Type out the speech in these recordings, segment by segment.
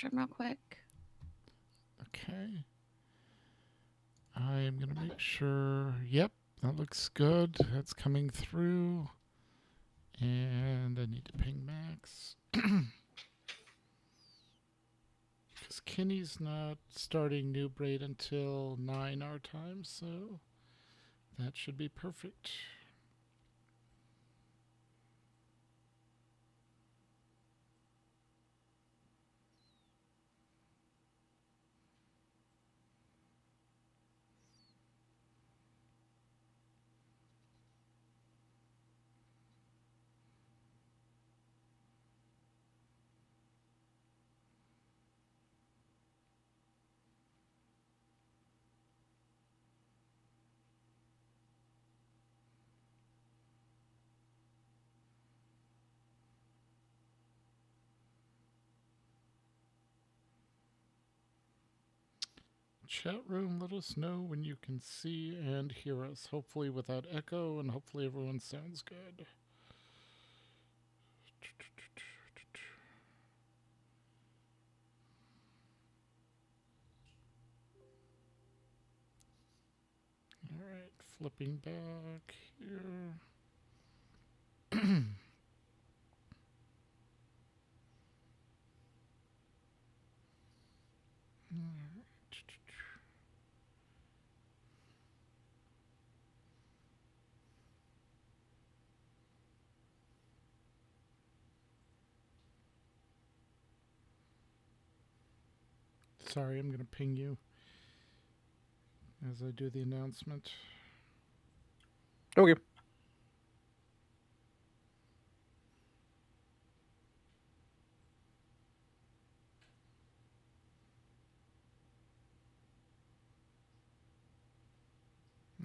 restroom real quick. Okay. I am going to make sure. Yep, that looks good. That's coming through. And I need to ping Max. Because Kenny's not starting New Braid until 9 our time, so that should be perfect. Chat room, let us know when you can see and hear us, hopefully without echo, and hopefully everyone sounds good. All right, flipping back here. Sorry, I'm going to ping you as I do the announcement. Okay.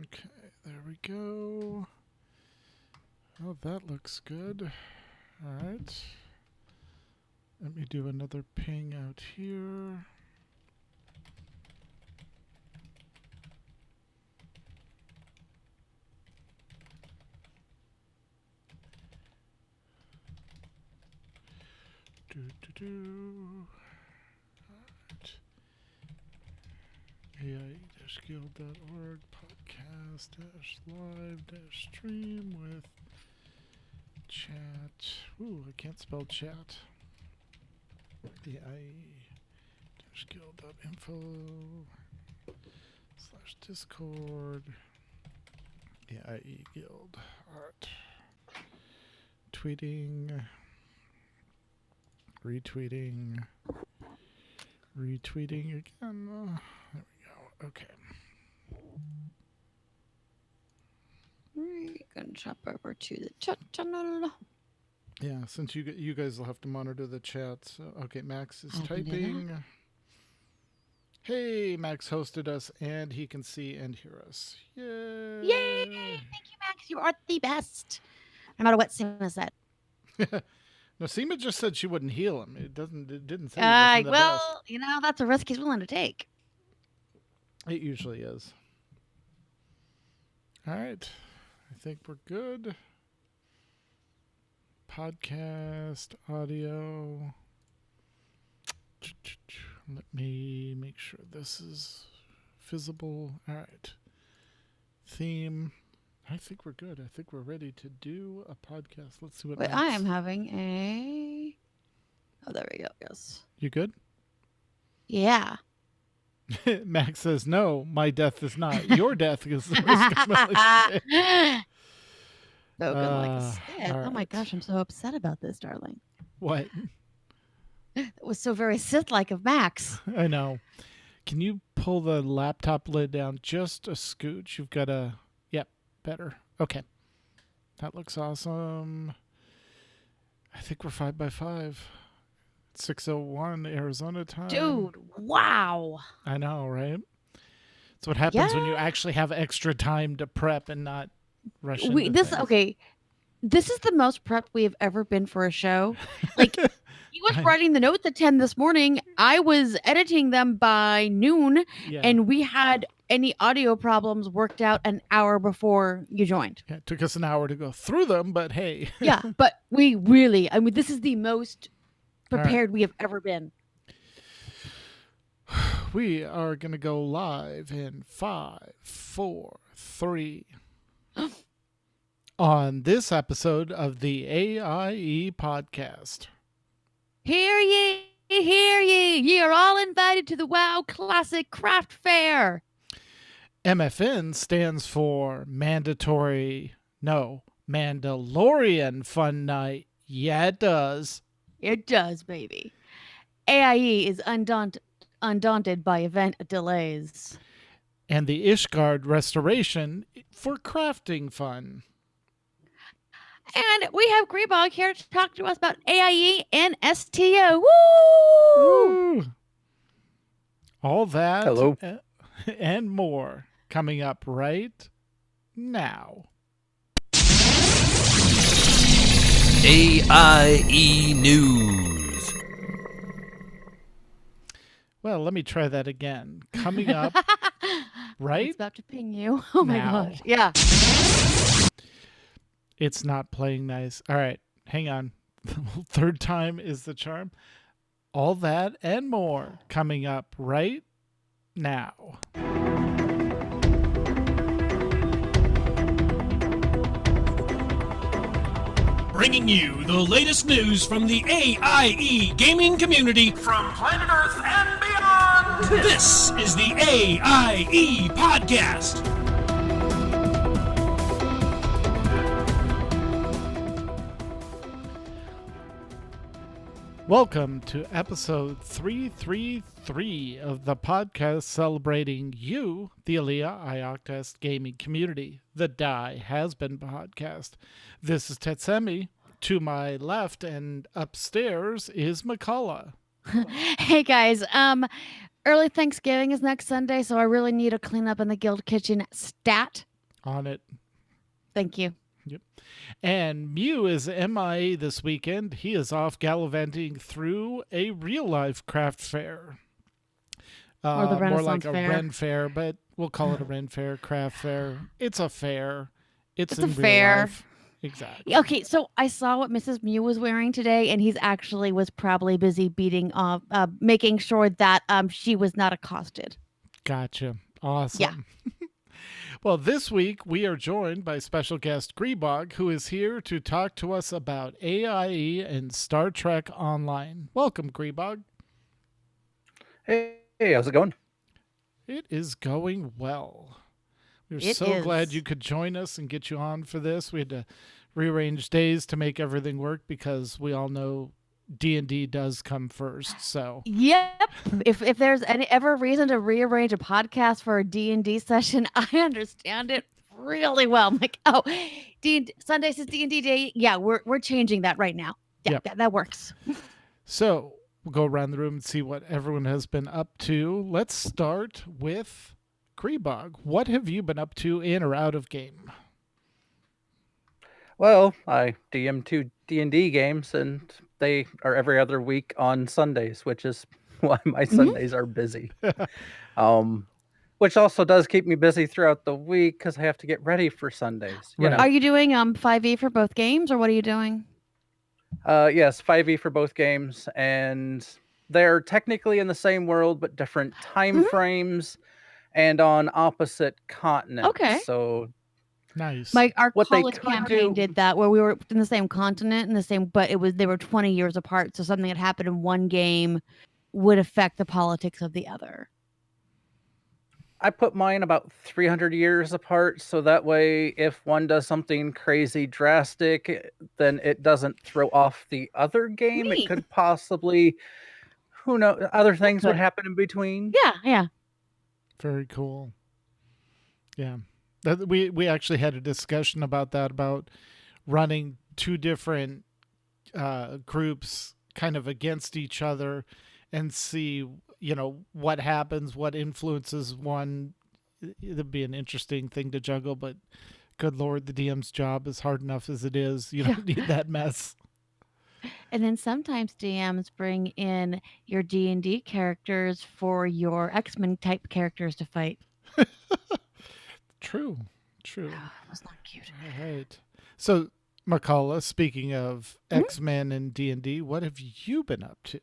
Okay, there we go. Oh, that looks good. All right. Let me do another ping out here. Do. AIE-guild.org podcast-live-stream with chat. Ooh, I can't spell chat. AIE-guild.info/Discord. AIE Guild. Alright. Tweeting. Retweeting again. There we go. Okay. We're gonna jump over to the chat channel. Yeah, since you guys will have to monitor the chat. So, okay, Max is typing. Hey, Max hosted us, and he can see and hear us. Yay! Yay! Thank you, Max. You are the best. No matter what Seema said. No, Seema just said she wouldn't heal him. It didn't say he wasn't the best. That's a risk he's willing to take. It usually is. All right. I think we're good. Podcast audio. Let me make sure this is visible. All right. Theme. I think we're good. I think we're ready to do a podcast. Let's see what. Wait, I am having a. Oh, there we go. Yes. You good? Yeah. Max says, no, my death is not. Your death is the risk of malicious. Spoken like a Sith. Right. Oh my gosh, I'm so upset about this, darling. What? It was so very Sith-like of Max. I know. Can you pull the laptop lid down just a scooch? You've got a... Yep, better. Okay. That looks awesome. I think we're 5x5. 6:01 Arizona time. Dude, wow. I know, right? That's what happens when you actually have extra time to prep and not rush into things. Okay, this is the most prepped we have ever been for a show. Like, he was writing the notes at 10 this morning. I was editing them by noon, and we had any audio problems worked out an hour before you joined. Yeah, it took us an hour to go through them, but hey. Yeah, but we really, this is the most prepared we have ever been. we are going to go live in 5, 4, 3. On this episode of the AIE Podcast. Hear ye, hear ye. Ye are all invited to the WoW Classic Craft Fair. MFN stands for Mandalorian Fun Night. Yeah, it does. It does, baby. AIE is undaunted by event delays. And the Ishgard Restoration for crafting fun. And we have Grebog here to talk to us about AIE and STO. Woo! All that Hello. And more coming up right now. AIE News. Well, let me try that again. Coming up right It's about to ping you. Oh my now. gosh. Yeah. It's not playing nice. All right, hang on. Third time is the charm. All that and more coming up right now. Bringing you the latest news from the AIE gaming community from planet Earth and beyond. This is the AIE Podcast. Welcome to episode 333 of the podcast celebrating you, the Aaliyah iOctast gaming community, the Die Has Been podcast. This is Tetsemi. To my left and upstairs is McCullough. Hey guys. Early Thanksgiving is next Sunday, so I really need a cleanup in the guild kitchen stat. On it. Thank you. Yep. And Mew is MIA this weekend. He is off gallivanting through a real-life craft fair. Or the more Renaissance like a fair. Ren fair, but we'll call it a Ren fair, craft fair. It's a fair. It's in a real fair. life. Exactly. Okay, so I saw what Mrs. Mew was wearing today, and he's actually was probably busy making sure that she was not accosted. Gotcha. Awesome. Yeah. Well, this week we are joined by special guest Grebog, who is here to talk to us about AIE and Star Trek Online. Welcome, Grebog. Hey, how's it going? It is going well. We're It so is. glad you could join us and get you on for this. We had to rearrange days to make everything work because we all know D&D does come first. So Yep. If there's any ever reason to rearrange a podcast for a D&D session, I understand it really well. I'm like, oh, Sundays is D&D day. Yeah, we're changing that right now. Yeah, Yep. that works. So we'll go around the room and see what everyone has been up to. Let's start with Grebog. What have you been up to in or out of game? Well, I DM 2 D&D games, and they are every other week on Sundays, which is why my Sundays are busy. Which also does keep me busy throughout the week because I have to get ready for Sundays. You Right. know. Are you doing 5e for both games, or what are you doing? Yes, 5e for both games, and they're technically in the same world but different time frames and on opposite continents. Okay. So Nice. Our What they college could campaign do- did that, where we were in the same continent and but they were 20 years apart. So something that happened in one game would affect the politics of the other. I put mine about 300 years apart, so that way if one does something crazy drastic, then it doesn't throw off the other game. Neat. It could possibly, who knows, other things would Could. happen in between. Yeah. Very cool. Yeah. We actually had a discussion about that, about running two different groups kind of against each other and see, what happens, what influences one. It'd be an interesting thing to juggle, but good Lord, the DM's job is hard enough as it is. You don't need that mess. And then sometimes DMs bring in your D&D characters for your X-Men type characters to fight. True. Oh, that's not cute. All right. So, McCullough, speaking of X-Men and D&D, what have you been up to?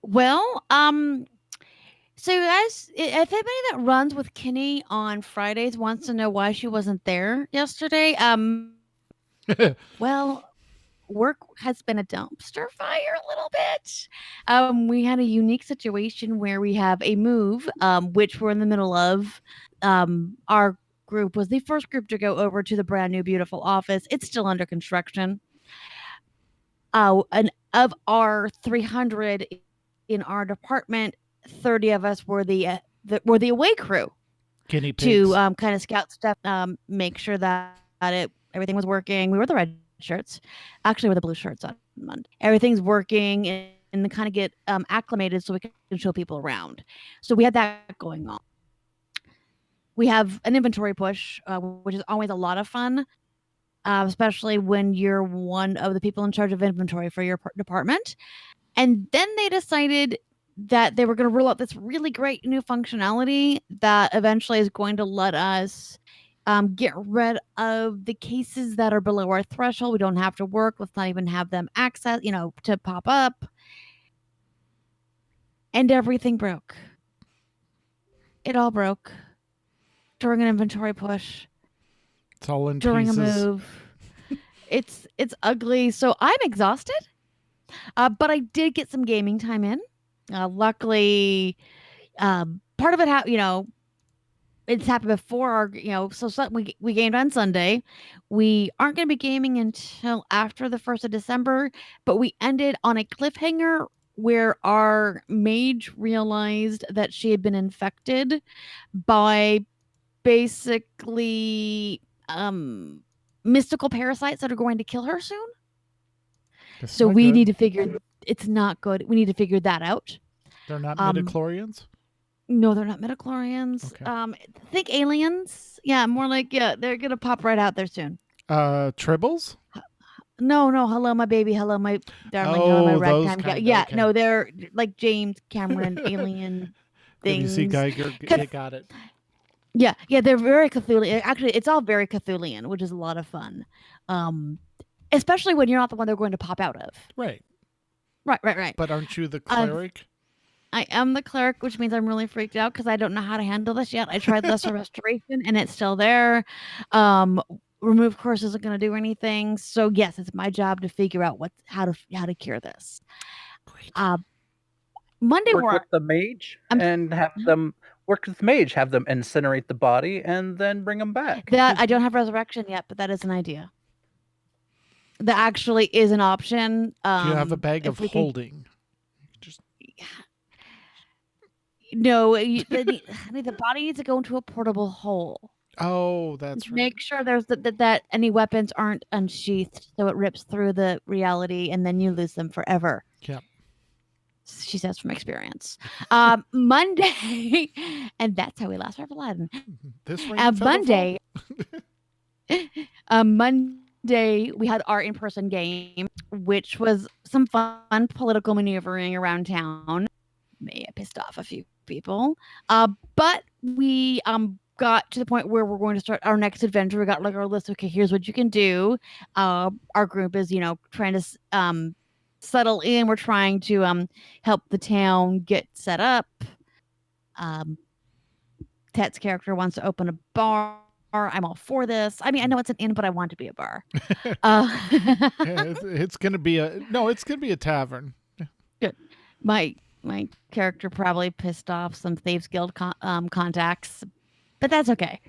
Well, So, guys, if anybody that runs with Kinney on Fridays wants to know why she wasn't there yesterday, well, work has been a dumpster fire a little bit. We had a unique situation where we have a move, which we're in the middle of. Our group was the first group to go over to the brand new, beautiful office. It's still under construction. And of our 300 in our department, 30 of us were the away crew Guinea pigs. to kind of scout stuff, make sure that everything was working. We were the red shirts, actually, we're the blue shirts on Monday. Everything's working and kind of get acclimated so we can show people around. So we had that going on. We have an inventory push, which is always a lot of fun. Especially when you're one of the people in charge of inventory for your department. And then they decided that they were going to roll out this really great new functionality that eventually is going to let us get rid of the cases that are below our threshold. We don't have to work. Let's not even have them access, to pop up. And everything broke. It all broke during an inventory push. It's all in during pieces. a move. It's ugly. So I'm exhausted. But I did get some gaming time in. Luckily, part of it, it's happened before our, so we gamed on Sunday. We aren't going to be gaming until after the 1st of December, but we ended on a cliffhanger where our mage realized that she had been infected by basically mystical parasites that are going to kill her soon. That's So not we good. need to figure it's not good. We need to figure that out. They're not midichlorians? No, they're not midichlorians. Okay. Think aliens. Yeah, more like they're gonna pop right out there soon. Tribbles? No, hello my baby, hello my darling, hello my ragtime gal. Yeah, okay. no, they're like James Cameron alien things. WC Geiger, you got it. Yeah, they're very Cthulhian. Actually, it's all very Cthulhian, which is a lot of fun. Especially when you're not the one they're going to pop out of. Right. Right. But aren't you the cleric? I am the cleric, which means I'm really freaked out because I don't know how to handle this yet. I tried lesser restoration and it's still there. Remove curse isn't going to do anything. So yes, it's my job to figure out how to cure this. Monday work with the mage and have them incinerate the body and then bring them back. That I don't have resurrection yet, but that is an idea. That actually is an option. Do you have a bag of holding? No, the body needs to go into a portable hole. Oh, that's right. Make sure there's that any weapons aren't unsheathed, so it rips through the reality, and then you lose them forever. Yeah. She says from experience. Monday, and that's how we lost our Aladdin. This Monday. Monday, we had our in-person game, which was some fun political maneuvering around town. May have pissed off a few people, but we got to the point where we're going to start our next adventure. We got like our list. Okay, here's what you can do. Our group is trying to settle in. We're trying to help the town get set up. Tet's character wants to open a bar. I'm all for this. I mean, I know it's an inn, but I want it to be a bar. It's gonna be a tavern. Good. My character probably pissed off some Thieves Guild contacts, but that's okay.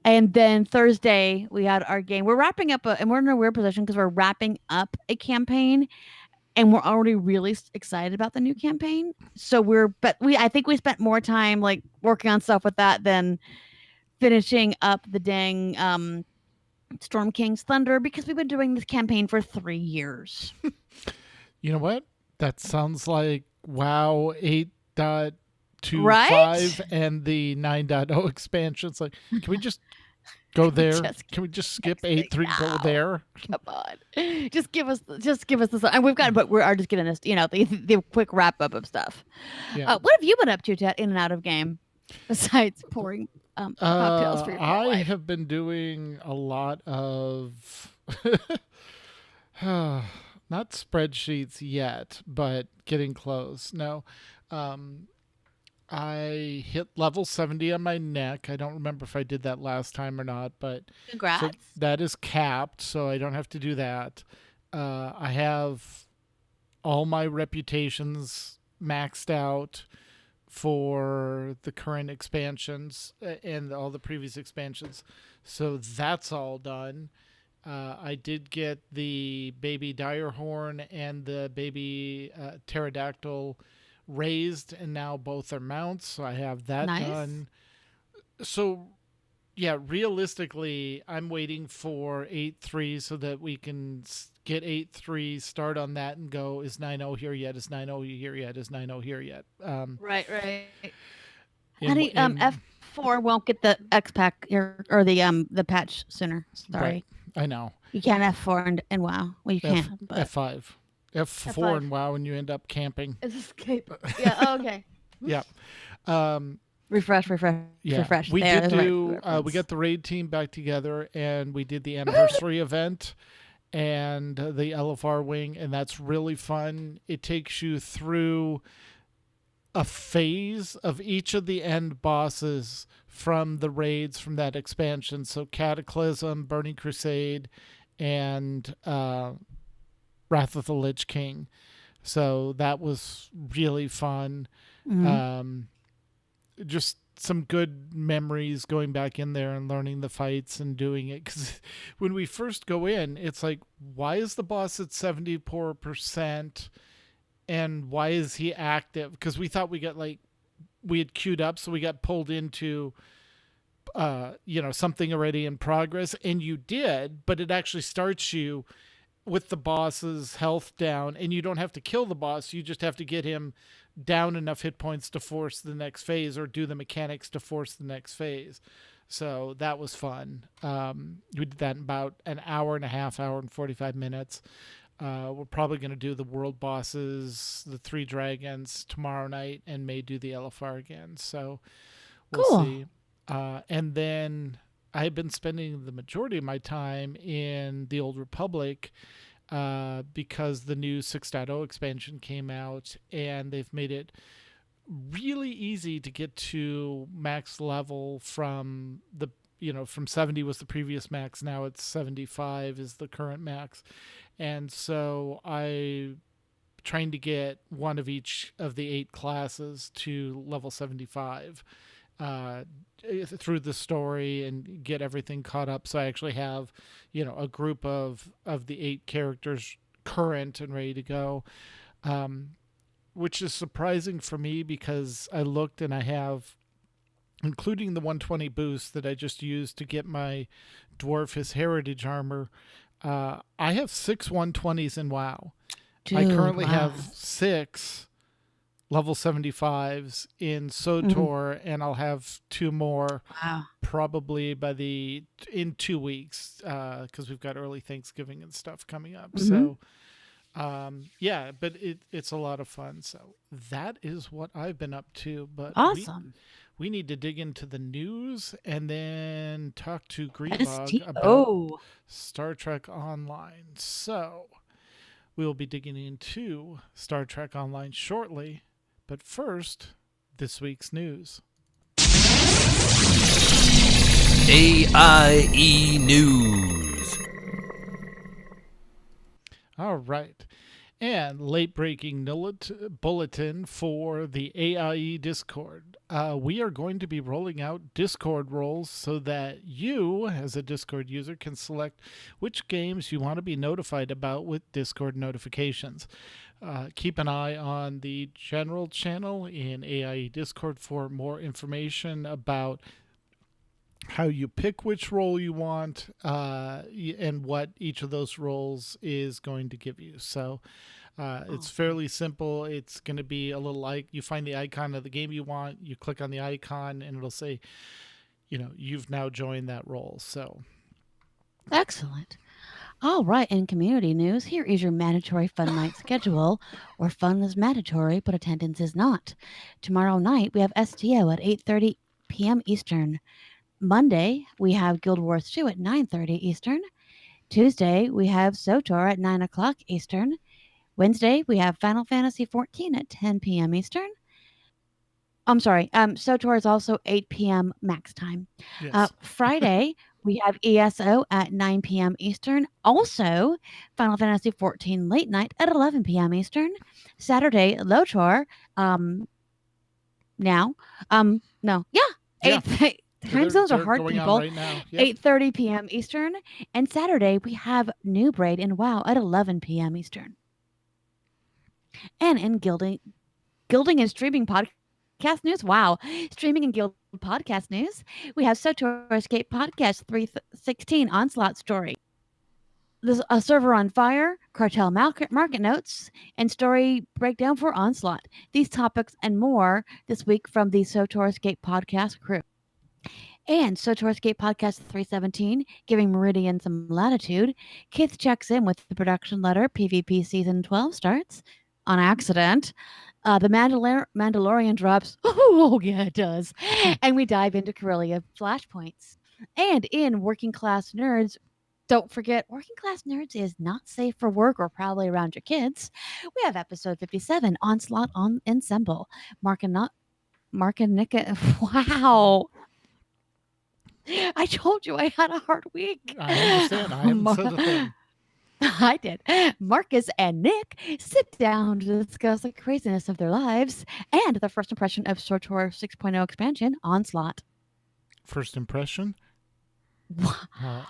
And then Thursday we had our game. We're wrapping up and we're in a weird position because we're wrapping up a campaign and we're already really excited about the new campaign. So I think we spent more time like working on stuff with that than finishing up the dang Storm King's Thunder because we've been doing this campaign for 3 years. You know what? That sounds like WoW 8.25 right? and the 9.0 expansions. Like, can we just go there? Can we just skip 8.3? Go there. Come on, just give us this. And we've got, but we are just getting this. The quick wrap up of stuff. Yeah. What have you been up to, Ted, in and out of game, besides pouring cocktails for your wife? I have been doing a lot of not not spreadsheets yet, but getting close. No. I hit level 70 on my neck. I don't remember if I did that last time or not, but Congrats. so that is capped, so I don't have to do that. I have all my reputations maxed out for the current expansions and all the previous expansions. So that's all done. I did get the baby Direhorn and the baby pterodactyl raised, and now both are mounts, so I have that done. So yeah, realistically, I'm waiting for 8.3 so that we can get 8.3, start on that, and go, is 9.0 here yet? Is 9.0 here yet? Is 9.0 here yet? Right. Honey, F4 won't get the X pack or the patch sooner. Sorry. Right. I know. You can't F4 and WoW. Well, you can. But F5. F4 and WoW, and you end up camping. It's escape. Yeah. Oh, okay. Yeah. Refresh. We did do. We got the raid team back together, and we did the anniversary event and the LFR wing, and that's really fun. It takes you through a phase of each of the end bosses from the raids from that expansion. So Cataclysm, Burning Crusade, and Wrath of the Lich King. So that was really fun. Mm-hmm. Just some good memories going back in there and learning the fights and doing it. Because when we first go in, it's like, why is the boss at 74%? And why is he active? Because we thought we had queued up, so we got pulled into something already in progress, and you did, but it actually starts you with the boss's health down, and you don't have to kill the boss, you just have to get him down enough hit points to force the next phase, or do the mechanics to force the next phase. So that was fun. We did that in about an hour and a half, hour and 45 minutes. We're probably going to do the world bosses, the 3 dragons tomorrow night, and may do the LFR again. So we'll see. And then I've been spending the majority of my time in the Old Republic because the new 6.0 expansion came out, and they've made it really easy to get to max level from from 70 was the previous max. Now it's 75 is the current max. And so I trying to get one of each of the 8 classes to level 75 through the story and get everything caught up. So I actually have, a group of the 8 characters current and ready to go, which is surprising for me because I looked and I have, including the 120 boost that I just used to get my dwarf his heritage armor, I have 6 120s in WoW. Dude, I currently have 6 level 75s in SOTOR, and I'll have 2 more probably in 2 weeks because we've got early Thanksgiving and stuff coming up. So but it's a lot of fun. So that is what I've been up to. But awesome. We need to dig into the news and then talk to Grebog about Star Trek Online. So we'll be digging into Star Trek Online shortly. But first, this week's news. AIE News. All right. And late-breaking bulletin for the AIE Discord. We are going to be rolling out Discord roles so that you, as a Discord user, can select which games you want to be notified about with Discord notifications. Keep an eye on the general channel in AIE Discord for more information about how you pick which role you want and what each of those roles is going to give you. So it's fairly simple. It's going to be a little like you find the icon of the game you want, you click on the icon, and it'll say, you've now joined that role. So excellent. All right, in community news, here is your mandatory fun night schedule, where fun is mandatory, but attendance is not. Tomorrow night, we have STO at 8:30 p.m. Eastern. Monday, we have Guild Wars 2 at 9:30 Eastern. Tuesday, we have SOTOR at 9 o'clock Eastern. Wednesday, we have Final Fantasy 14 at 10 p.m. Eastern. I'm sorry. SOTOR is also 8 p.m. max time. Yes. Friday, we have ESO at 9 p.m. Eastern. Also, Final Fantasy 14 late night at 11 p.m. Eastern. Saturday, LOTOR. Now. No. Yeah. Yeah. Time zones are hard, going people. On right now. Yep. 8:30 p.m. Eastern. And Saturday, we have New Braid and WoW at 11 p.m. Eastern. And in Gilding and Streaming Podcast News. Wow. Streaming and Guild Podcast News. We have SOTOR Escape Podcast 316 Onslaught Story. There's a server on fire, cartel market notes, and story breakdown for Onslaught. These topics and more this week from the SOTOR Escape Podcast crew. And SOTOR Escape Podcast 317, giving Meridian some latitude. Kith checks in with the production letter. PvP Season 12 starts on accident. The Mandalorian drops. Oh, yeah, it does. And we dive into Corellia flashpoints. And in Working Class Nerds, don't forget, Working Class Nerds is not safe for work or probably around your kids. We have episode 57, Onslaught on Ensemble. Mark and Nick. Wow. I told you I had a hard week. I understand. I haven't said a thing. I did. Marcus and Nick sit down to discuss the craziness of their lives and the first impression of SOTOR 6.0 expansion, Onslaught. First impression? I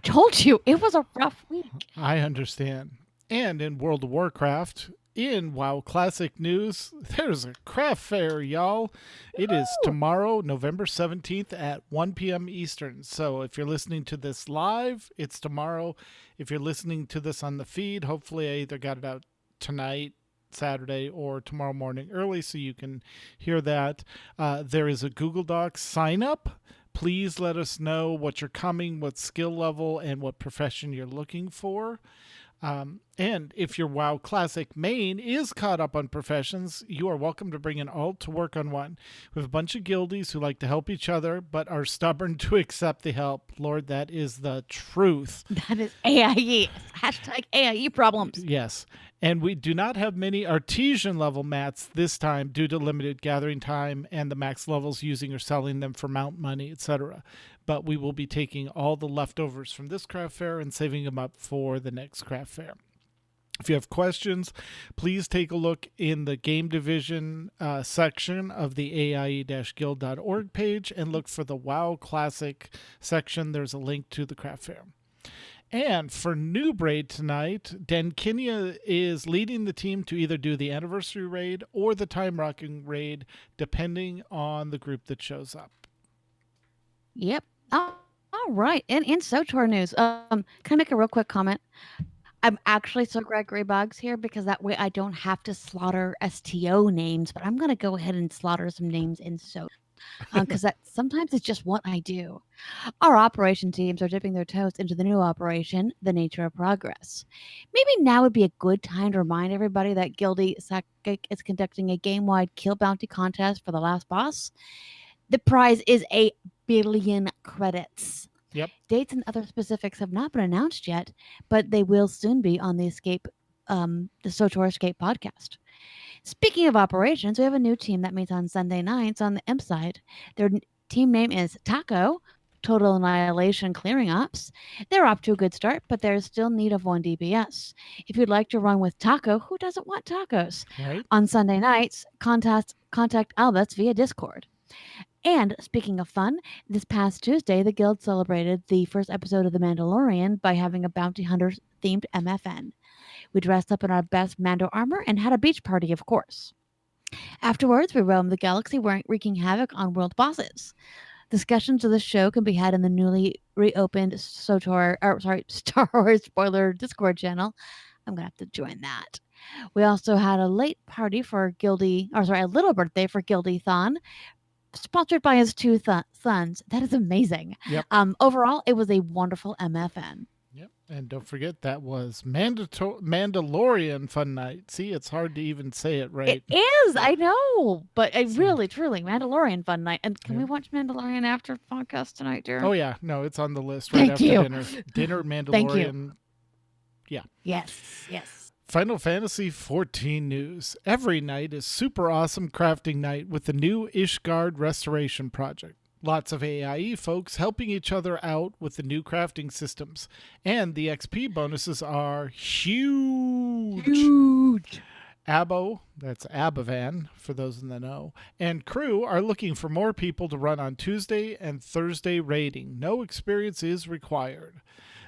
told you, it was a rough week. I understand. And in World of Warcraft, in WoW Classic News, there's a craft fair, y'all. It is tomorrow, November 17th at 1 p.m. Eastern. So if you're listening to this live, it's tomorrow. If you're listening to this on the feed, hopefully I either got it out tonight, Saturday, or tomorrow morning early so you can hear that. There is a Google Docs sign up. Please let us know what you're coming, what skill level, and what profession you're looking for. And if your WoW Classic main is caught up on professions, you are welcome to bring an alt to work on one. We have a bunch of guildies who like to help each other, but are stubborn to accept the help. Lord, that is the truth. That is AIE. Hashtag AIE problems. Yes. And we do not have many artesian level mats this time due to limited gathering time and the max levels using or selling them for mount money, etc. But we will be taking all the leftovers from this craft fair and saving them up for the next craft fair. If you have questions, please take a look in the game division section of the AIE-guild.org page and look for the WoW Classic section. There's a link to the craft fair. And for New Braid tonight, Dankinia is leading the team to either do the anniversary raid or the time rocking raid, depending on the group that shows up. Yep. All right. And in SOTOR news, can I make a real quick comment? I'm actually so glad Grebog's here because that way I don't have to slaughter STO names, but I'm going to go ahead and slaughter some names in SOTOR. Because that sometimes it's just what I do. Our operation teams are dipping their toes into the new operation, the Nature of Progress. Maybe now would be a good time to remind everybody that Gildy Psychic is conducting a game-wide kill bounty contest for the last boss. The prize is 1 billion credits. Yep. Dates and other specifics have not been announced yet, but they will soon be on the SOTOR Escape podcast. Speaking of operations, we have a new team that meets on Sunday nights on the imp side. Their team name is Taco, Total Annihilation Clearing Ops. They're off to a good start, but there's still need of 1 DPS. If you'd like to run with Taco, who doesn't want tacos? Right. On Sunday nights, contact Albus via Discord. And speaking of fun, this past Tuesday, the Guild celebrated the first episode of The Mandalorian by having a bounty hunter-themed MFN. We dressed up in our best Mando armor and had a beach party, of course. Afterwards, we roamed the galaxy wreaking havoc on world bosses. Discussions of the show can be had in the newly reopened Star Wars spoiler Discord channel. I'm going to have to join that. We also had a little birthday for Gildy-thon, sponsored by his two sons. That is amazing. Yep. Overall, it was a wonderful MFN. Yep. And don't forget, that was Mandalorian Fun Night. See, it's hard to even say it right. It is, I know. But really, truly, Mandalorian Fun Night. And can we watch Mandalorian after podcast tonight, dear? Oh, yeah. No, it's on the list right after dinner. Dinner, Mandalorian. Thank you. Yeah. Yes. Final Fantasy XIV news. Every night is super awesome crafting night with the new Ishgard Restoration Project. Lots of AIE folks helping each other out with the new crafting systems. And the XP bonuses are huge. Abo, that's Abavan, for those in the know, and crew are looking for more people to run on Tuesday and Thursday raiding. No experience is required.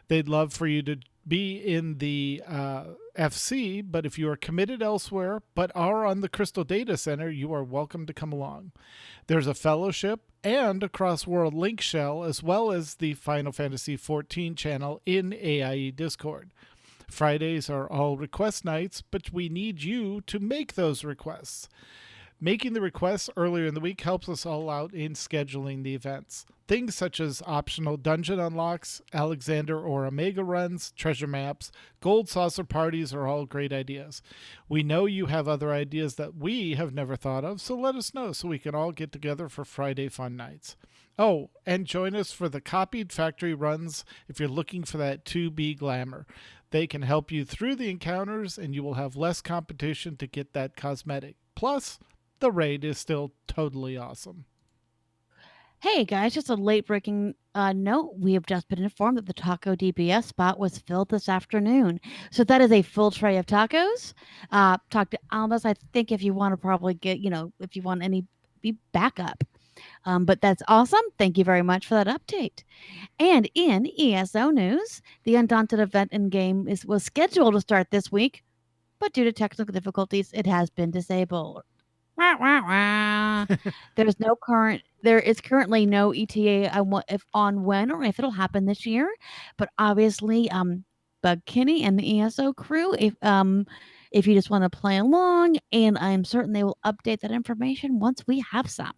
They'd love for you to be in the FC, but if you are committed elsewhere but are on the Crystal Data Center, you are welcome to come along. There's a fellowship and a cross-world link shell, as well as the Final Fantasy XIV channel in AIE Discord. Fridays are all request nights, but we need you to make those requests. Making the requests earlier in the week helps us all out in scheduling the events. Things such as optional dungeon unlocks, Alexander or Omega runs, treasure maps, gold saucer parties are all great ideas. We know you have other ideas that we have never thought of, so let us know so we can all get together for Friday fun nights. Oh, and join us for the copied factory runs if you're looking for that 2B glamour. They can help you through the encounters and you will have less competition to get that cosmetic. Plus, the raid is still totally awesome. Hey guys, just a late breaking note. We have just been informed that the Taco DBS spot was filled this afternoon. So that is a full tray of tacos. Talk to Almas, I think, if you want to probably get, if you want any backup. But that's awesome. Thank you very much for that update. And in ESO news, the Undaunted event in game was scheduled to start this week, but due to technical difficulties, it has been disabled. There is currently no ETA on when or if it'll happen this year, but obviously, Bug Kinney and the ESO crew, if you just want to play along, and I'm certain they will update that information once we have some.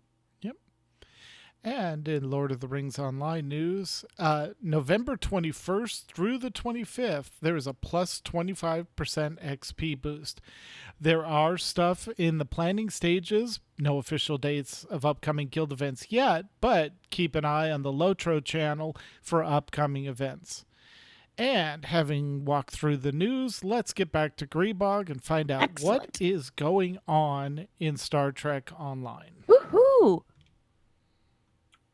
And in Lord of the Rings Online news, November 21st through the 25th, there is a plus 25% XP boost. There are stuff in the planning stages, no official dates of upcoming guild events yet, but keep an eye on the Lotro channel for upcoming events. And having walked through the news, let's get back to Grebog and find out what is going on in Star Trek Online. Woohoo!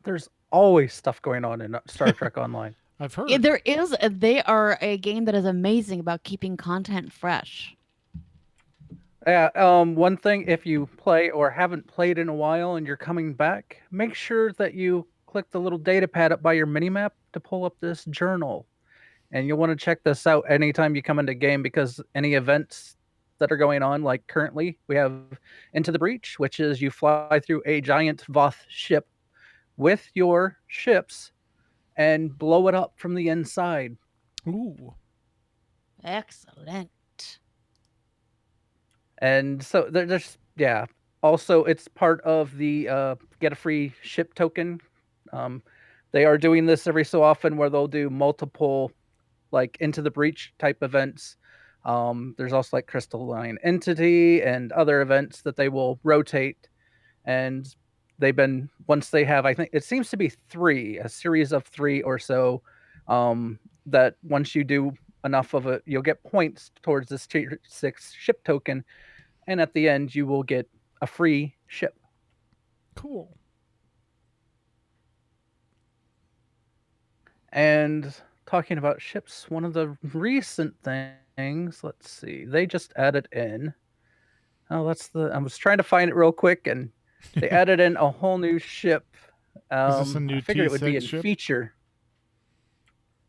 There's always stuff going on in Star Trek Online. I've heard. Yeah, there is. They are a game that is amazing about keeping content fresh. Yeah, one thing, if you play or haven't played in a while and you're coming back, make sure that you click the little data pad up by your minimap to pull up this journal. And you'll want to check this out anytime you come into game, because any events that are going on, like currently, we have Into the Breach, which is you fly through a giant Voth ship with your ships and blow it up from the inside. Ooh. Excellent. And so there's, yeah. Also, it's part of the get a free ship token. They are doing this every so often where they'll do multiple, like, Into the Breach type events. There's also like Crystalline Entity and other events that they will rotate. And they've been, once they have, I think it seems to be a series of 3 or so, that once you do enough of it, you'll get points towards this tier 6 ship token, and at the end you will get a free ship. Cool. And talking about ships, one of the recent things, let's see, they just added in, I was trying to find it real quick, and they added in a whole new ship. Is this a new I figured it would be a T6 ship? feature.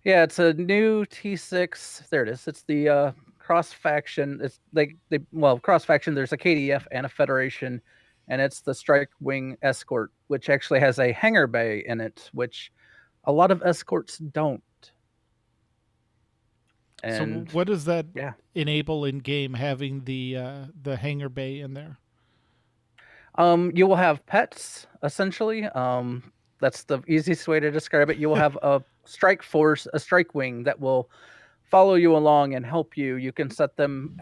Yeah, it's a new T6. There it is. It's the cross faction. It's cross faction. There's a KDF and a Federation, and it's the Strike Wing Escort, which actually has a hangar bay in it, which a lot of escorts don't. And so what does that yeah. enable in game, having the hangar bay in there? You will have pets, essentially. That's the easiest way to describe it. You will have a strike force, a strike wing that will follow you along and help you. You can set them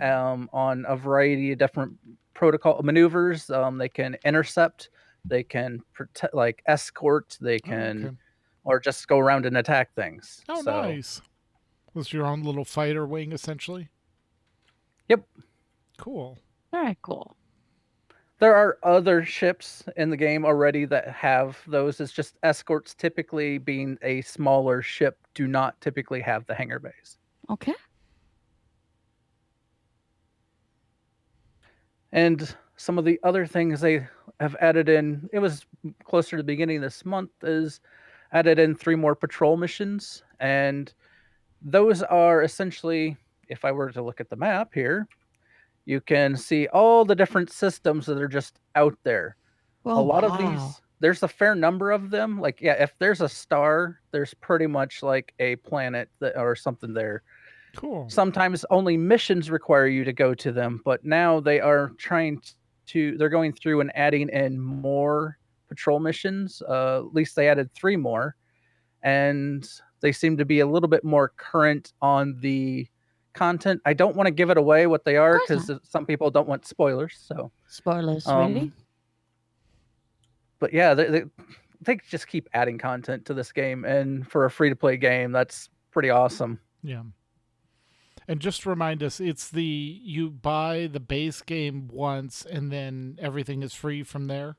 on a variety of different protocol maneuvers. They can intercept, they can protect, like escort, they can, or just go around and attack things. Oh, nice. Was your own little fighter wing, essentially? Yep. Cool. Very cool. There are other ships in the game already that have those. It's just escorts, typically being a smaller ship, do not typically have the hangar bays. Okay. And some of the other things they have added in, it was closer to the beginning of this month, is added in 3 more patrol missions. And those are essentially, if I were to look at the map here, you can see all the different systems that are just out there. Well, A lot of these, there's a fair number of them. Like, yeah, if there's a star, there's pretty much like a planet that, or something there. Cool. Sometimes only missions require you to go to them, but now they are they're going through and adding in more patrol missions. At least they added 3 more, and they seem to be a little bit more current on the content. I don't want to give it away what they are because some people don't want spoilers. So spoilers, really? But yeah, they just keep adding content to this game, and for a free-to-play game, that's pretty awesome. Yeah. And just remind us, it's you buy the base game once and then everything is free from there?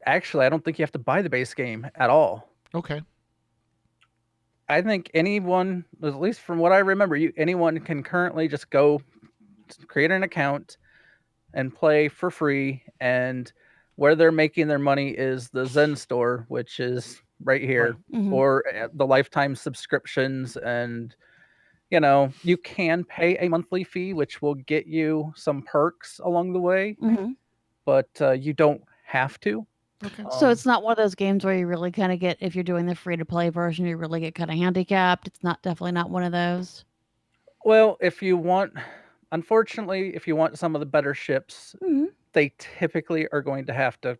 Actually, I don't think you have to buy the base game at all. Okay. I think anyone, at least from what I remember, anyone can currently just go create an account and play for free. And where they're making their money is the Zen store, which is right here, or the lifetime subscriptions. And, you can pay a monthly fee, which will get you some perks along the way, but you don't have to. Okay. So it's not one of those games where you really kind of get, if you're doing the free-to-play version, you really get kind of handicapped. It's definitely not one of those. Well, unfortunately, if you want some of the better ships, they typically are going to have to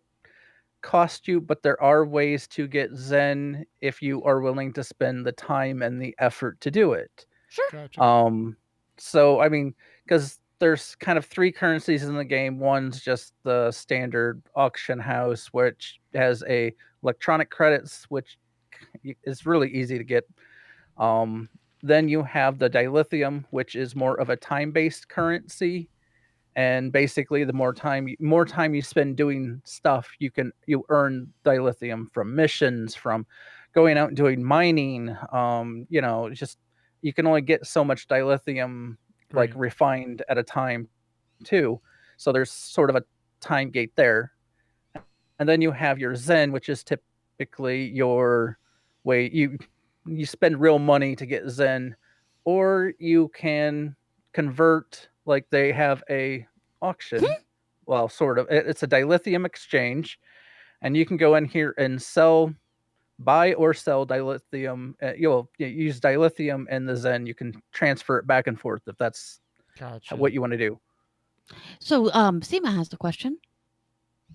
cost you, but there are ways to get Zen if you are willing to spend the time and the effort to do it. Sure. Gotcha. So, I mean, because there's kind of 3 currencies in the game. One's just the standard auction house, which has electronic credits, which is really easy to get. Then you have the dilithium, which is more of a time-based currency, and basically the more time you spend doing stuff, you earn dilithium from missions, from going out and doing mining. Just you can only get so much dilithium like refined at a time too. So there's sort of a time gate there. And then you have your Zen, which is typically your way you spend real money to get Zen, or you can convert, like they have a auction. Well, sort of. It's a dilithium exchange, and you can go in here and buy or sell dilithium. You'll use dilithium and the Zen. You can transfer it back and forth if that's what you want to do. So, Seema has the question,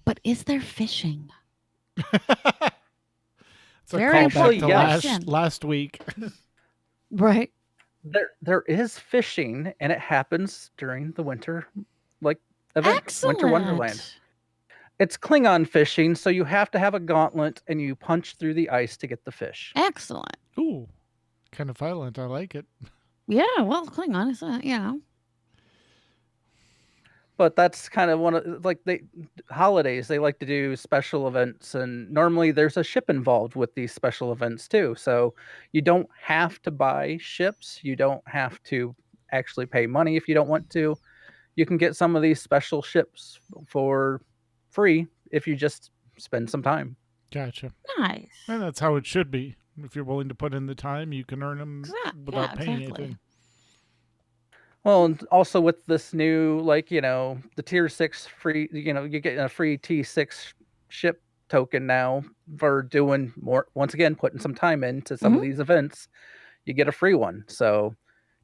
but is there fishing? It's a callback to last week. Right. There is fishing, and it happens during the winter, like event. Excellent. Winter Wonderland. It's Klingon fishing, so you have to have a gauntlet, and you punch through the ice to get the fish. Excellent. Ooh, kind of violent. I like it. Yeah, well, Klingon is, But that's kind of one of holidays. They like to do special events, and normally there's a ship involved with these special events too. So you don't have to buy ships. You don't have to actually pay money if you don't want to. You can get some of these special ships for free if you just spend some time. Gotcha. Nice. And that's how it should be. If you're willing to put in the time, you can earn them without paying anything. Well, and also with this new, the tier 6 free, you get a free T6 ship token now for doing more, once again, putting some time into some of these events. You get a free one. So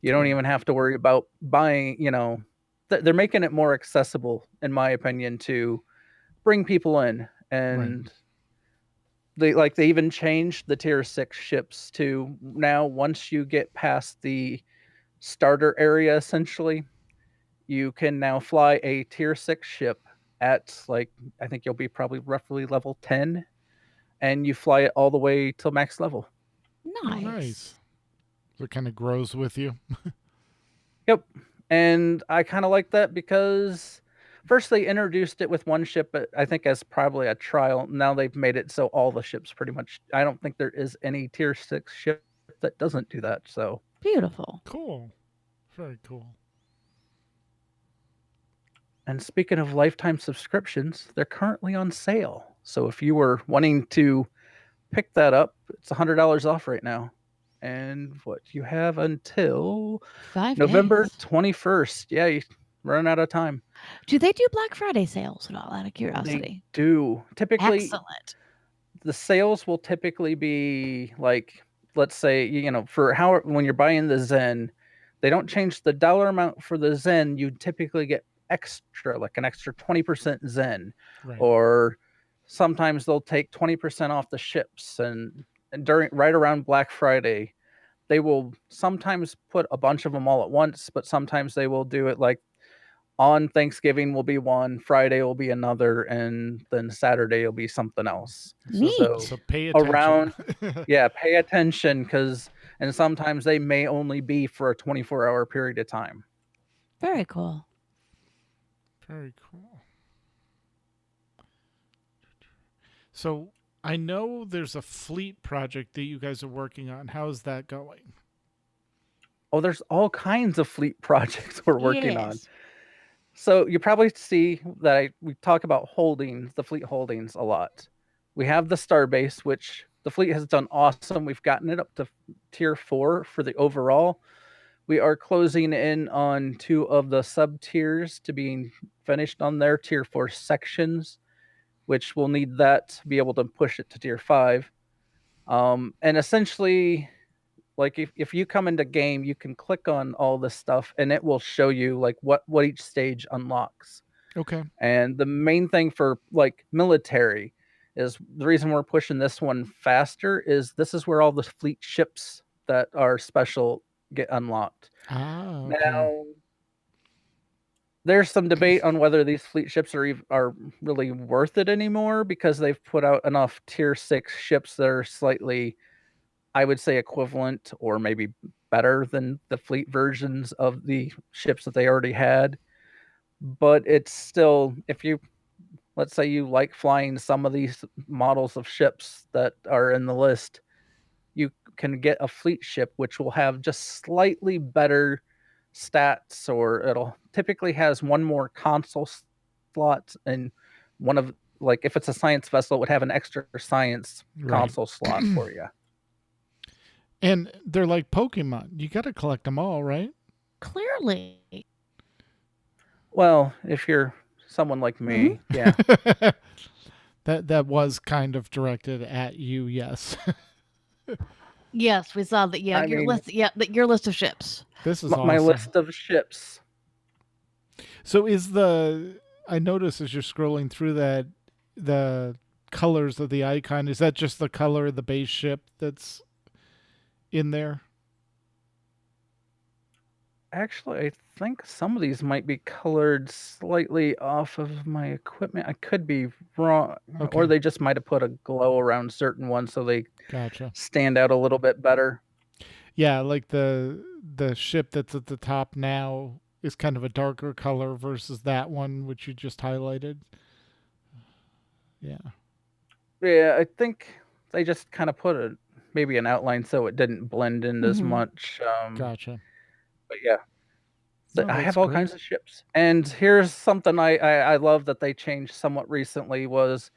you don't even have to worry about buying, they're making it more accessible, in my opinion, to bring people in. And they even changed the tier 6 ships to now, once you get past the starter area, essentially, you can now fly a tier 6 ship at I think you'll be probably roughly level 10, and you fly it all the way till max level. Nice. So it kind of grows with you. Yep. And I kind of like that because first they introduced it with one ship, but I think as probably a trial. Now they've made it so all the ships pretty much. I don't think there is any tier 6 ship that doesn't do that. So Beautiful. Cool. Very cool. And speaking of lifetime subscriptions, they're currently on sale. So if you were wanting to pick that up, it's $100 off right now. And what you have until 5 November days. 21st. Yeah, you run out of time. Do they do Black Friday sales at all, out of They curiosity? do. Typically, Excellent. the sales will typically be like, let's say, for how when you're buying the Zen, they don't change the dollar amount for the Zen. You typically get extra, like an extra 20% Zen, Right. or sometimes they'll take 20% off the ships. And during right around Black Friday, they will sometimes put a bunch of them all at once, but sometimes they will do it like on Thanksgiving will be one, Friday will be another, and then Saturday will be something else. Neat. So pay attention. Around, yeah, pay attention and sometimes they may only be for a 24-hour period of time. Very cool. Very cool. So I know there's a fleet project that you guys are working on. How's that going? Oh, there's all kinds of fleet projects we're working on. Yes. So you probably see that we talk about holdings, the fleet holdings a lot. We have the Starbase, which the fleet has done awesome. We've gotten it up to tier 4 for the overall. We are closing in on 2 of the sub tiers to being finished on their tier 4 sections, which will need that to be able to push it to tier 5. And essentially, like if you come into game, you can click on all this stuff and it will show you like what each stage unlocks. Okay. And the main thing for like military is the reason we're pushing this one faster is this is where all the fleet ships that are special get unlocked. Ah, okay. Now, there's some debate on whether these fleet ships are really worth it anymore because they've put out enough tier 6 ships that are slightly, I would say, equivalent or maybe better than the fleet versions of the ships that they already had. But it's still, if you, let's say you like flying some of these models of ships that are in the list, you can get a fleet ship which will have just slightly better stats, or it'll typically has one more console slot, and one of, like, if it's a science vessel, it would have an extra science console slot for you. And they're like Pokemon. You got to collect them all, right? Clearly. Well, if you're someone like me, yeah. That was kind of directed at you, yes. Yes, we saw that. Yeah, your list of ships. This is my awesome. list of ships. So I notice as you're scrolling through that, the colors of the icon, is that just the color of the base ship that's in there? Actually, I think some of these might be colored slightly off of my equipment. I could be wrong. Okay. Or they just might have put a glow around certain ones so they Gotcha. stand out a little bit better. Yeah, like the ship that's at the top now is kind of a darker color versus that one which you just highlighted. Yeah. Yeah, I think they just kind of put maybe an outline so it didn't blend in as much. Gotcha. But yeah, No, I that's have all great. kinds of ships. And here's something I love that they changed somewhat recently was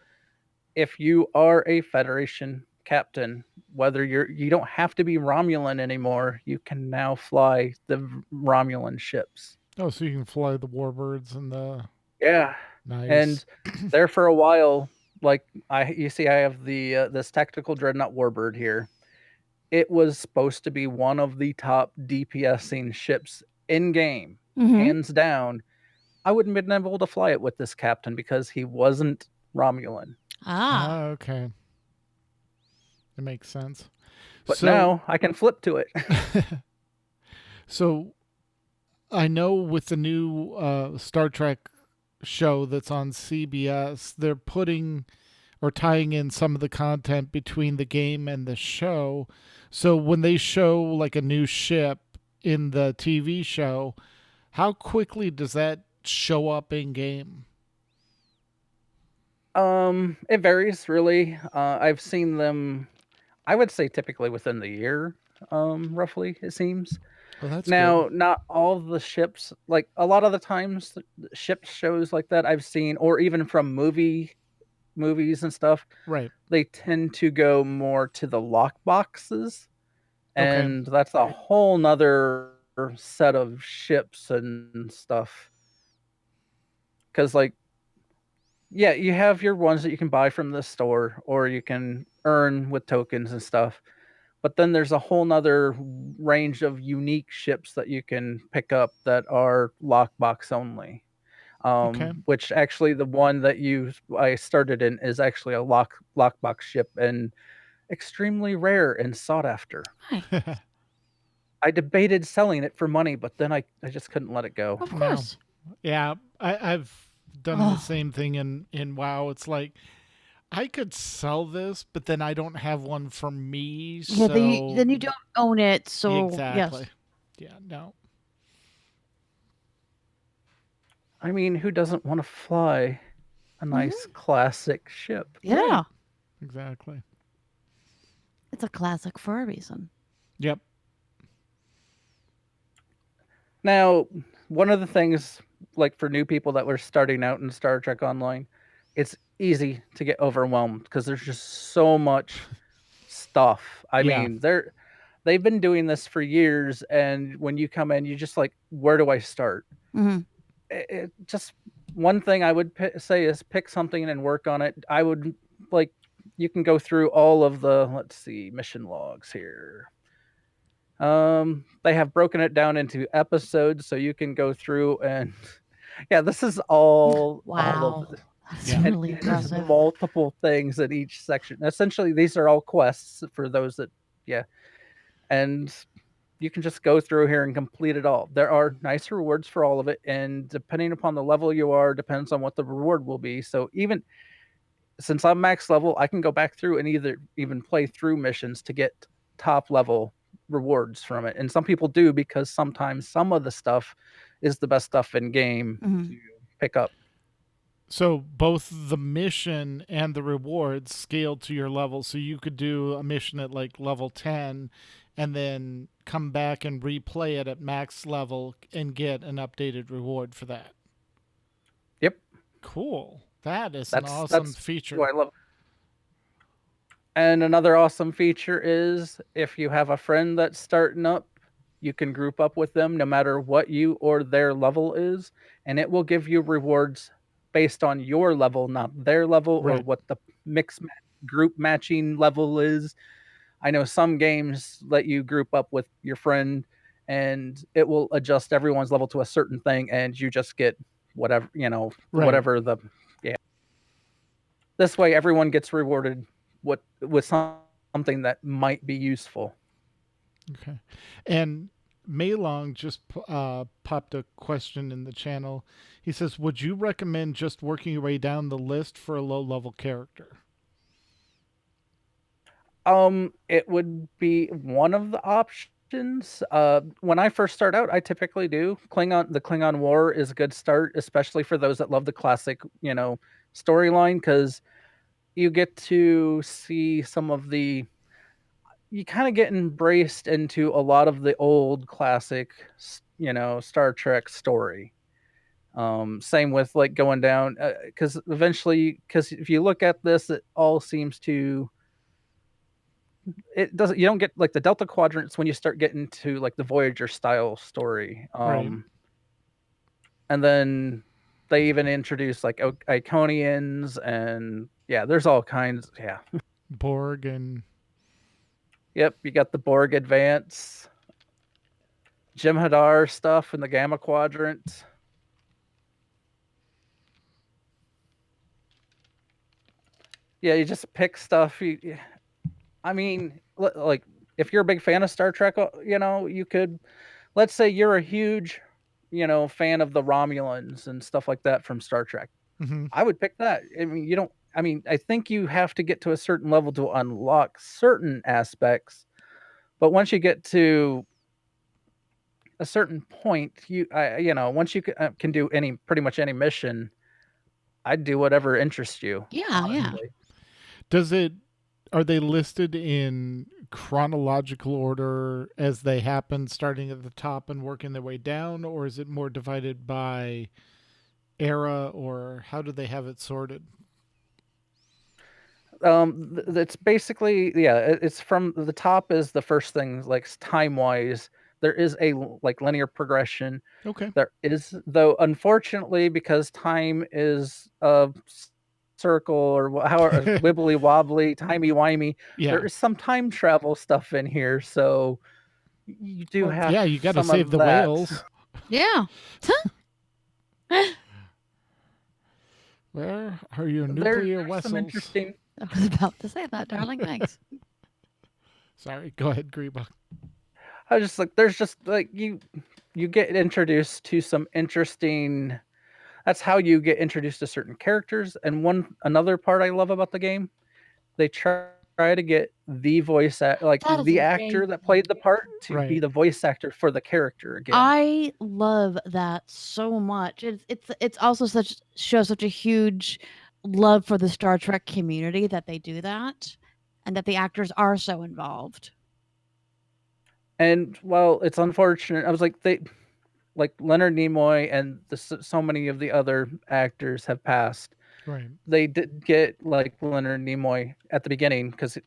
if you are a Federation captain, whether you don't have to be Romulan anymore, you can now fly the Romulan ships. Oh, so you can fly the warbirds and the... Yeah. Nice. And there for a while, like you see I have the this tactical dreadnought warbird here. It was supposed to be one of the top DPSing ships in game, hands down. I wouldn't have been able to fly it with this captain because he wasn't Romulan. Ah. Okay. It makes sense. But now I can flip to it. So I know with the new Star Trek show that's on CBS, they're putting or tying in some of the content between the game and the show. So when they show like a new ship in the TV show, How quickly does that show up in game? It varies really. I've seen them, I would say typically within the year, roughly, it seems. Well, that's Now, good. not all the ships, like a lot of the times, ship shows like that I've seen, or even from movies and stuff, Right. they tend to go more to the lock boxes, Okay. and that's a whole nother set of ships and stuff. Because, like, yeah, you have your ones that you can buy from the store, or you can earn with tokens and stuff. But then there's a whole nother range of unique ships that you can pick up that are lockbox only. Okay. Which actually the one that I started in is actually a lockbox ship and extremely rare and sought after. Hi. I debated selling it for money, but then I just couldn't let it go. Of No. course. Yeah, I've done the Oh. same thing in WoW. It's like I could sell this, but then I don't have one for me. Yeah, So then you don't own it, so exactly. yes. Yeah. No. I mean, who doesn't want to fly a nice classic ship? Yeah. Right. Exactly. It's a classic for a reason. Yep. Now, one of the things, like for new people that were starting out in Star Trek Online, it's easy to get overwhelmed because there's just so much stuff. I Yeah. mean, they've been doing this for years, and when you come in, you just like, where do I start? Hmm. Just one thing I would say is pick something and work on it. I would like, you can go through all of the, let's see, mission logs here. They have broken it down into episodes, so you can go through and yeah, this is all Wow. of it. That's Yeah. And really there's impressive. multiple things in each section. Essentially, these are all quests for those that, yeah, and you can just go through here and complete it all. There are nice rewards for all of it, and depending upon the level you are, depends on what the reward will be. So even since I'm max level, I can go back through and either even play through missions to get top level rewards from it. And some people do because sometimes some of the stuff is the best stuff in game Mhm. to pick up. So both the mission and the rewards scale to your level. So you could do a mission at like level 10 and then come back and replay it at max level and get an updated reward for that. Yep. Cool. That is an awesome That's feature. what I love. And another awesome feature is if you have a friend that's starting up, you can group up with them no matter what you or their level is, and it will give you rewards based on your level, not their level or Right. what the group matching level is. I know some games let you group up with your friend and it will adjust everyone's level to a certain thing and you just get whatever, Right. whatever the, yeah. This way everyone gets rewarded with something that might be useful. Okay. And Maylong just popped a question in the channel. He says, would you recommend just working your way down the list for a low-level character? It would be one of the options. When I first start out, I typically do the Klingon War is a good start, especially for those that love the classic, storyline, because you get to see some of the, you kind of get embraced into a lot of the old classic, Star Trek story. Same with like going down, because because if you look at this, it all seems to, it doesn't, you don't get like the Delta Quadrants when you start getting to like the Voyager style story. Right. And then they even introduce like Iconians, and yeah, there's all kinds. Yeah. Borg and Yep. You got the Borg Advance, Jim Hadar stuff in the Gamma Quadrant. Yeah, you just pick stuff. I mean, like if you're a big fan of Star Trek, you could, let's say you're a huge, fan of the Romulans and stuff like that from Star Trek. mm-hmm. I would pick that. I mean, you don't. I mean, I think you have to get to a certain level to unlock certain aspects, but once you get to a certain point, once you can do pretty much any mission, I'd do whatever interests you. Yeah, yeah. Honestly. Does it? Are they listed in chronological order as they happen, starting at the top and working their way down, or is it more divided by era, or how do they have it sorted? It's basically, yeah, it's from the top is the first thing, like time wise. There is a like linear progression. Okay. There is, though, unfortunately, because time is a circle or how wibbly wobbly, timey wimey. Yeah. There is some time travel stuff in here, so you do Well, have yeah, you got to some save of the that. whales. Yeah. Where are your There's nuclear some vessels? interesting. I was about to say that, darling. Thanks. Sorry, go ahead, Grebog. I was just like, there's just like you get introduced to some interesting. That's how you get introduced to certain characters. And another part I love about the game, they try to get the like That is the actor that played the part to be Right. the voice actor for the character again. I love that so much. It's also shows such a huge love for the Star Trek community that they do that, and that the actors are so involved. And while it's unfortunate, I was like like Leonard Nimoy and so many of the other actors have passed. Right. They did get like Leonard Nimoy at the beginning because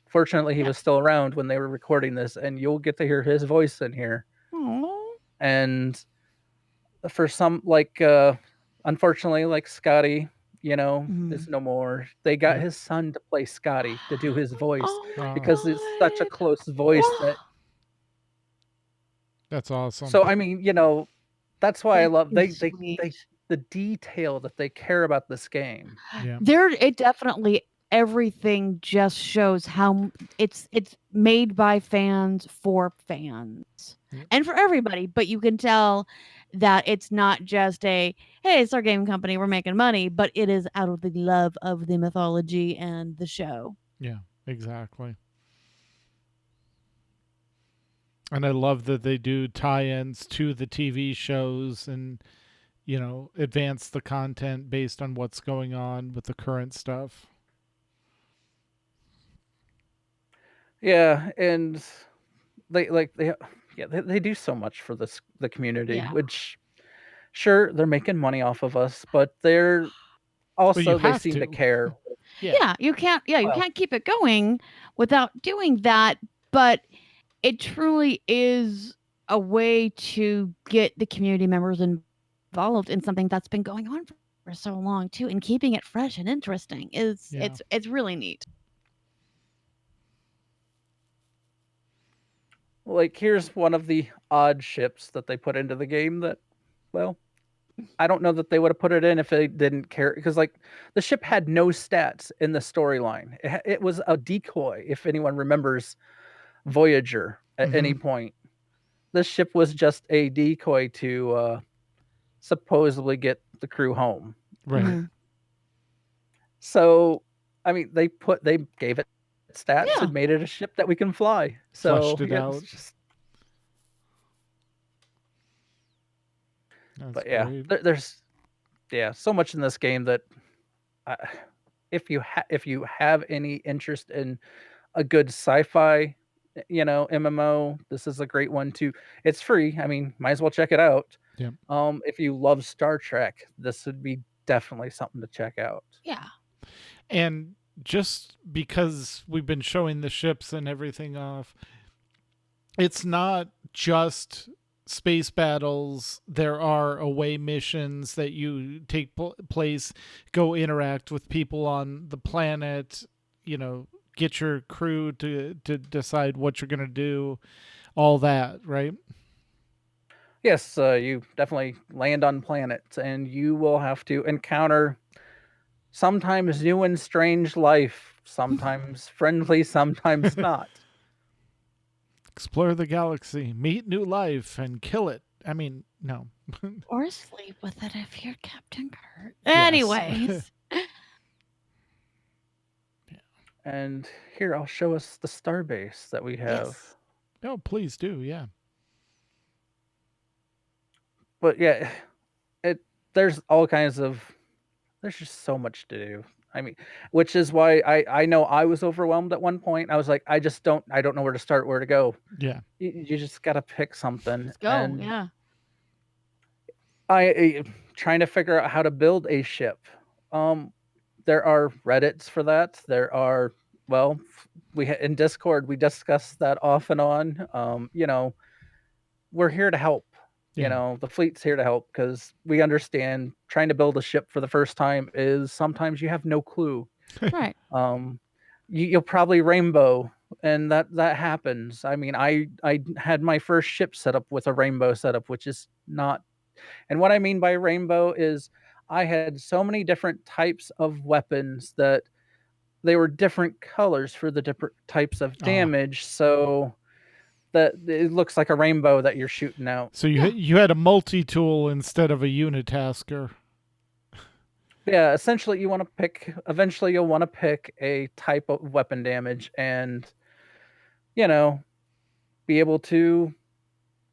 fortunately he Yeah. was still around when they were recording this, and you'll get to hear his voice in here. Aww. And for some, like unfortunately, like Scotty, is no more. They got Yep. his son to play Scotty to do his voice Oh my because it's such a God. close voice that. That's awesome. So I mean, that's why I That's love too they sweet. the detail that they care about this game. Yeah. It definitely everything just shows how it's made by fans for fans. Yep. And for everybody, but you can tell that it's not just a hey, it's our game company, we're making money, but it is out of the love of the mythology and the show. Yeah, exactly. And I love that they do tie-ins to the TV shows and, advance the content based on what's going on with the current stuff. Yeah, and they do so much for the community, Yeah. which sure they're making money off of us, but they're also they have seem to to. care. Yeah, you can't Well, keep it going without doing that, but it truly is a way to get the community members involved in something that's been going on for so long too, and keeping it fresh and interesting is Yeah. it's really neat. like here's one of the odd ships that they put into the game that, well, I don't know that they would have put it in if they didn't care, because like the ship had no stats in the storyline. It was a decoy. If anyone remembers Voyager at any point, this ship was just a decoy to supposedly get the crew home. Right. Mhm. So, I mean, they gave it stats Yeah. and made it a ship that we can fly. So Fleshed it yeah, out. it's just, That's but yeah, great. there's so much in this game that uh, if you have any interest in a good sci-fi, MMO, this is a great one too. It's free. I mean, might as well check it out. Yep. If you love Star Trek, this would be definitely something to check out. Yeah. And just because we've been showing the ships and everything off, it's not just space battles. There are away missions that you take place, go interact with people on the planet, get your crew to decide what you're going to do, all that, right? Yes, you definitely land on planets, and you will have to encounter sometimes new and strange life, sometimes friendly, sometimes not. Explore the galaxy, meet new life, and kill it. I mean, no. Or sleep with it if you're Captain Kirk. Yes. Anyways. And here, I'll show us the starbase that we have. Yes. Oh, please do, yeah. but yeah, it there's all kinds of there's just so much to do. I mean, which is why I know I was overwhelmed at one point. I was like, I don't know where to start, where to go. Yeah. You just got to pick something. Let's go. And Yeah. I trying to figure out how to build a ship. Um, there are Reddits for that. There are, well, in Discord we discuss that off and on. We're here to help. Yeah. The fleet's here to help because we understand trying to build a ship for the first time is sometimes you have no clue. Right. You'll probably rainbow, and that happens. I mean, I had my first ship set up with a rainbow setup, which is not. And what I mean by rainbow is I had so many different types of weapons that they were different colors for the different types of damage. So that it looks like a rainbow that you're shooting out. So you had a multi-tool instead of a unitasker. Yeah, essentially eventually you'll want to pick a type of weapon damage and, be able to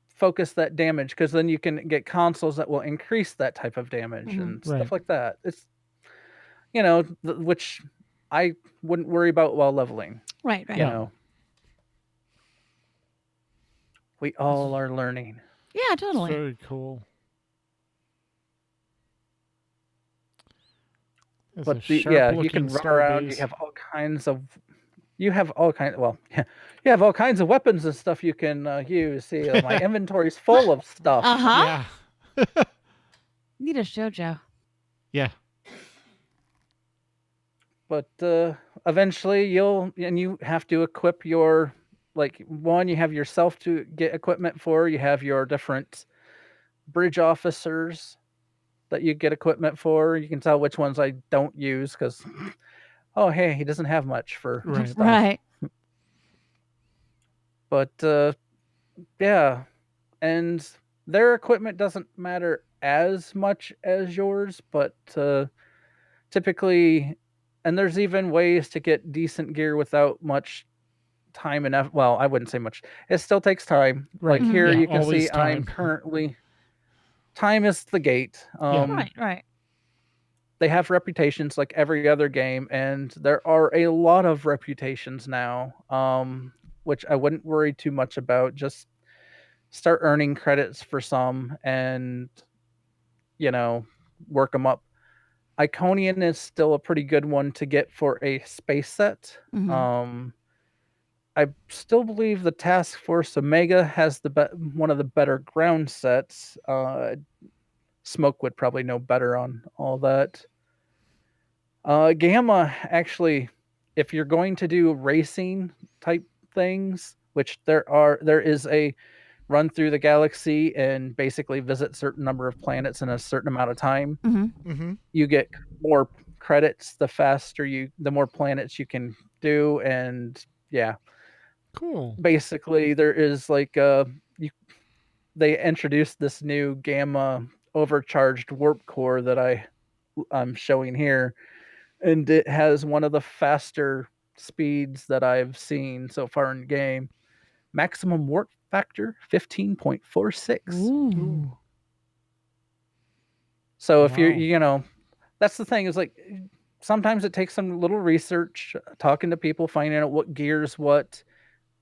focus that damage because then you can get consoles that will increase that type of damage and stuff like that. It's, which I wouldn't worry about while leveling. Right. We all are learning. Yeah, totally. It's very cool. But you can run around. You have all kinds of weapons and stuff you can use. See, my inventory's full of stuff. Uh-huh. Yeah. Need a shoujo. Yeah. But eventually you have to equip your, you have yourself to get equipment for, you have your different bridge officers that you get equipment for. You can tell which ones I don't use because, oh, hey, he doesn't have much for stuff. Right. But yeah, and their equipment doesn't matter as much as yours, but typically, and there's even ways to get decent gear without much time and effort. Well, I wouldn't say much. It still takes time. Right. Like here, you can see time. I'm currently. Time is the gate. Right. They have reputations like every other game, and there are a lot of reputations now, which I wouldn't worry too much about. Just start earning credits for some and, work them up. Iconian is still a pretty good one to get for a space set. I still believe the Task Force Omega has one of the better ground sets. Smoke would probably know better on all that. Gamma, actually, if you're going to do racing type things, which there is a run through the galaxy and basically visit certain number of planets in a certain amount of time, you get more credits the more planets you can do, and yeah. Cool. Basically, there is they introduced this new gamma overcharged warp core that I'm showing here, and it has one of the faster speeds that I've seen so far in the game. Maximum warp factor 15.46. Ooh. So if that's the thing is sometimes it takes some little research, talking to people, finding out what gears what,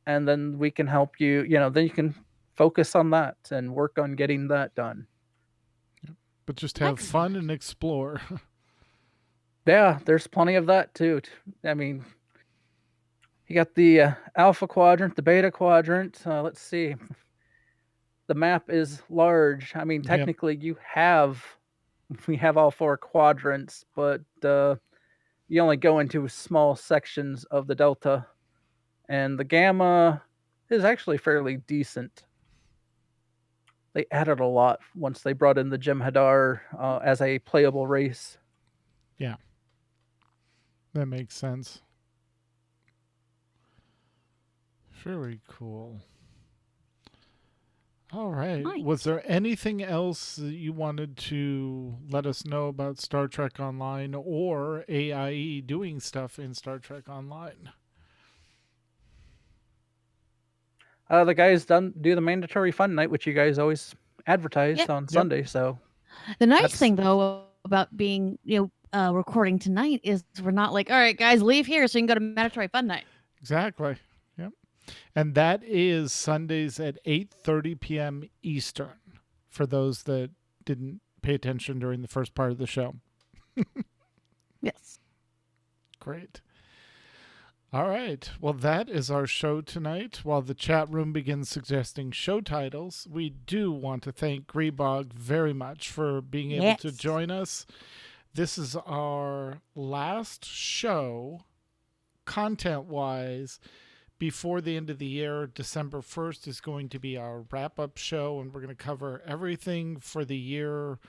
and then we can help you, then you can focus on that and work on getting that done. But just have fun and explore. Yeah, there's plenty of that too. I mean, you got the alpha quadrant, the beta quadrant. Let's see. The map is large. I mean, technically we have all 4 quadrants, but you only go into small sections of the delta. And the gamma is actually fairly decent. They added a lot once they brought in the Jem'Hadar as a playable race. Yeah. That makes sense. Very cool. All right. Nice. Was there anything else that you wanted to let us know about Star Trek Online or AIE doing stuff in Star Trek Online? The guys do the mandatory fun night, which you guys always advertised on Sunday. So the nice thing though about being recording tonight is we're not like, all right guys, leave here so you can go to Mandatory Fun Night. Exactly. Yep. And that is Sundays at 8:30 p.m. Eastern for those that didn't pay attention during the first part of the show. Yes. Great. All right. Well, that is our show tonight. While the chat room begins suggesting show titles, we do want to thank Grebog very much for being able to join us. This is our last show, content-wise, before the end of the year. December 1st is going to be our wrap-up show, and we're going to cover everything for the year,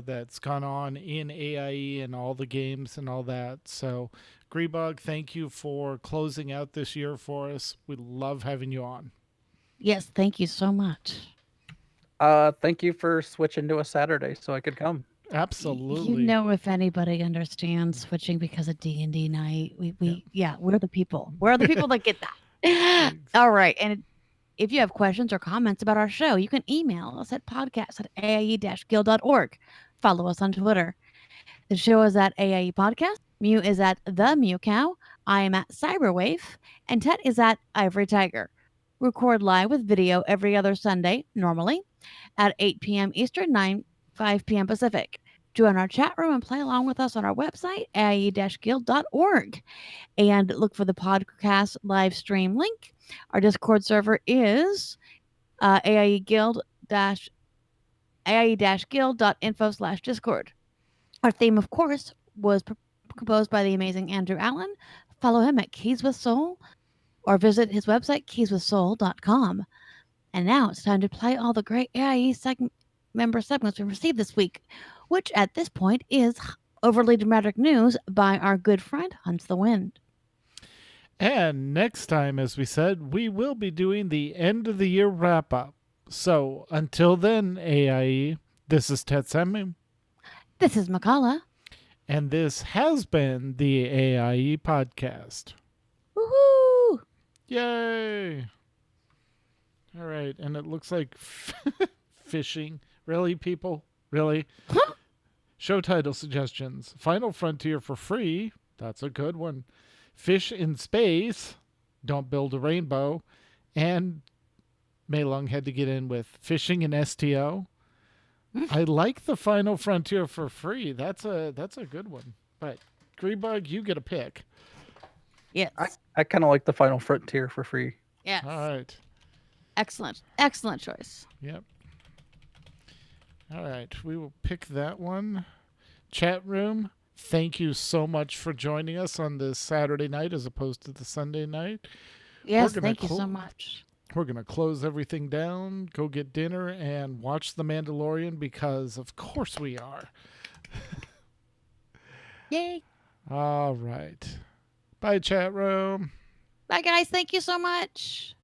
that's gone on in AIE and all the games and all that. So, Grebog, thank you for closing out this year for us. We love having you on. Yes, thank you so much. Thank you for switching to a Saturday so I could come. Absolutely. If anybody understands switching because of D&D night, we're the people. We're the people that get that. All right. And if you have questions or comments about our show, you can email us at podcast@aie-guild.org. Follow us on Twitter. The show is at AIE Podcast. Mew is at The Mew Cow. I am at Cyberwave. And Tet is at Ivory Tiger. Record live with video every other Sunday, normally, at 8 p.m. Eastern, 5 p.m. Pacific. Join our chat room and play along with us on our website, aie-guild.org. And look for the podcast live stream link. Our Discord server is aie-guild.info/discord. Our theme, of course, was composed by the amazing Andrew Allen. Follow him at Keys with Soul or visit his website, keyswithsoul.com. And now it's time to play all the great AIE member segments we received this week, which at this point is Overly Dramatic News by our good friend Hunts the Wind. And next time, as we said, we will be doing the end of the year wrap up. So until then, AIE, this is Tetsemi. This is Makala. And this has been the AIE Podcast. Woohoo! Yay! All right, and it looks like fishing. Really, people? Really? Huh? Show title suggestions. Final Frontier for free. That's a good one. Fish in Space. Don't Build a Rainbow. And Meilung had to get in with Fishing in STO. I like the Final Frontier for free. That's a good one. But Grebog, you get a pick. Yes. I kind of like the Final Frontier for free. Yes. All right. Excellent choice. Yep. All right. We will pick that one. Chat room, thank you so much for joining us on this Saturday night as opposed to the Sunday night. Yes, thank you so much. We're going to close everything down, go get dinner, and watch The Mandalorian because, of course, we are. Yay. All right. Bye, chat room. Bye, guys. Thank you so much.